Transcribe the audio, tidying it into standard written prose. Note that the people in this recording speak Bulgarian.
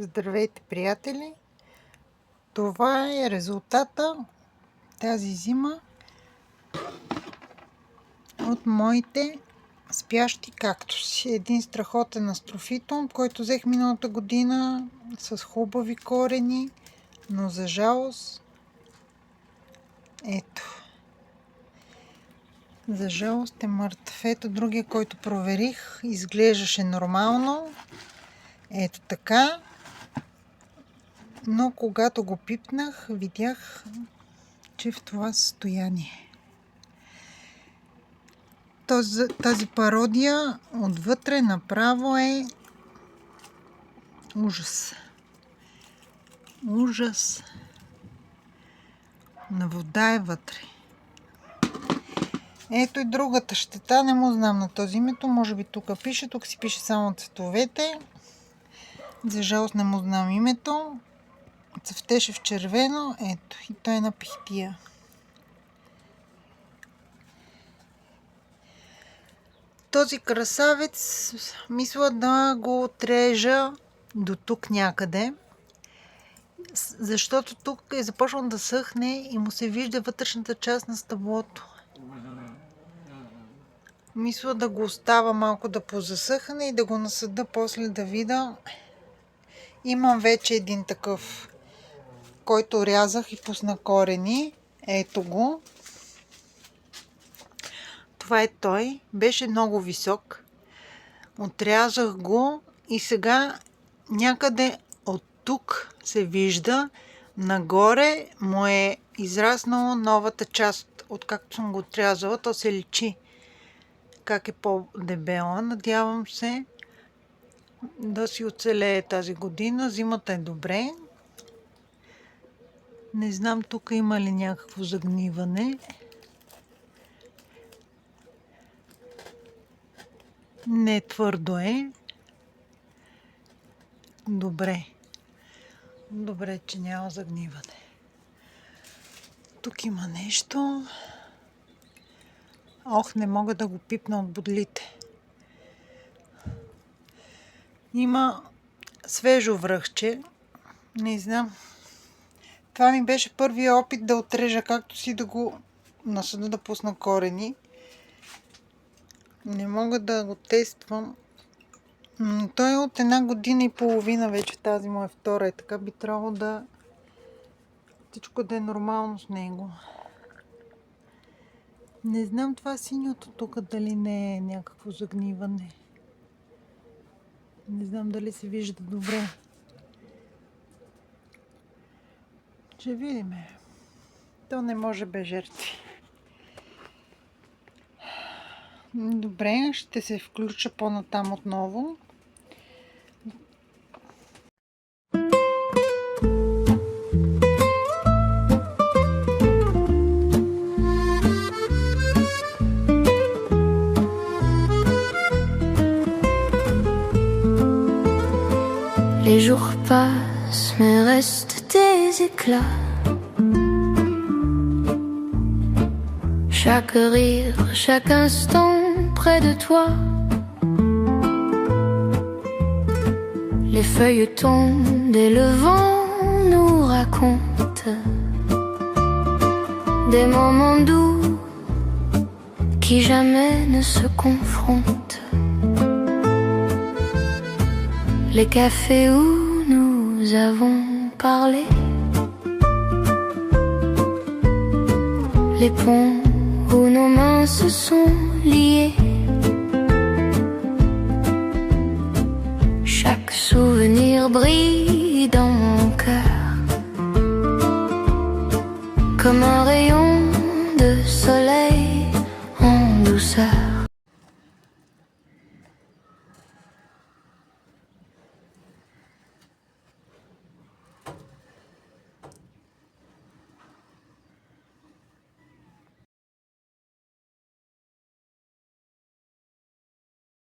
Здравейте, приятели! Това е резултата тази зима от моите спящи кактуси. Един страхотен астрофитум, който взех миналата година с хубави корени, но за жалост за жалост е мъртъв. Ето другия, който проверих, изглеждаше нормално. Ето така. Но когато го пипнах, видях, че в това състояние. Тази пародия отвътре направо е ужас. Ужас. На вода е вътре. Ето и другата щета, не му знам на този името, може би тук пише, тук си пише само цветовете. За жалост не му знам името. Цъфтеше в червено, ето, и той е на пихтия. Този красавец мисля да го отрежа до тук някъде, защото тук е започнал да съхне и му се вижда вътрешната част на стъблото. Мисля да го оставя малко да позасъхне и да го насъда после да видя. Имам вече един такъв, който рязах и пусна корени. Ето го. Това е той. Беше много висок. Отрязах го и сега някъде от тук се вижда. Нагоре му е израснала новата част, откакто съм го отрязала. То се личи как е по-дебела. Надявам се да си оцелее тази година. Зимата е добре. Не знам тук има ли някакво загниване. Не, твърдо е. Добре. Добре, че няма загниване. Тук има нещо. Ох, не мога да го пипна от бодлите. Има свежо връхче. Не знам. Това ми беше първият опит да отрежа както си, да го насъда да пусна корени. Не мога да го тествам. Но той е от 1 година и половина вече. Тази му е втора. И така би трябвало да всичко да е нормално с него. Не знам това синьото тук дали не е някакво загниване. Не знам дали се вижда добре. Ще видим. То не може без жертви. Добре, ще се включа по-натам отново. Les jours passent, mais restent tes éclats. Chaque rire, chaque instant près de toi. Les feuilles tombent et le vent nous raconte des moments doux qui jamais ne se confrontent. Les cafés où nous avons parlé, les ponts où nos mains se sont liées. Chaque souvenir brille dans mon cœur comme un rayon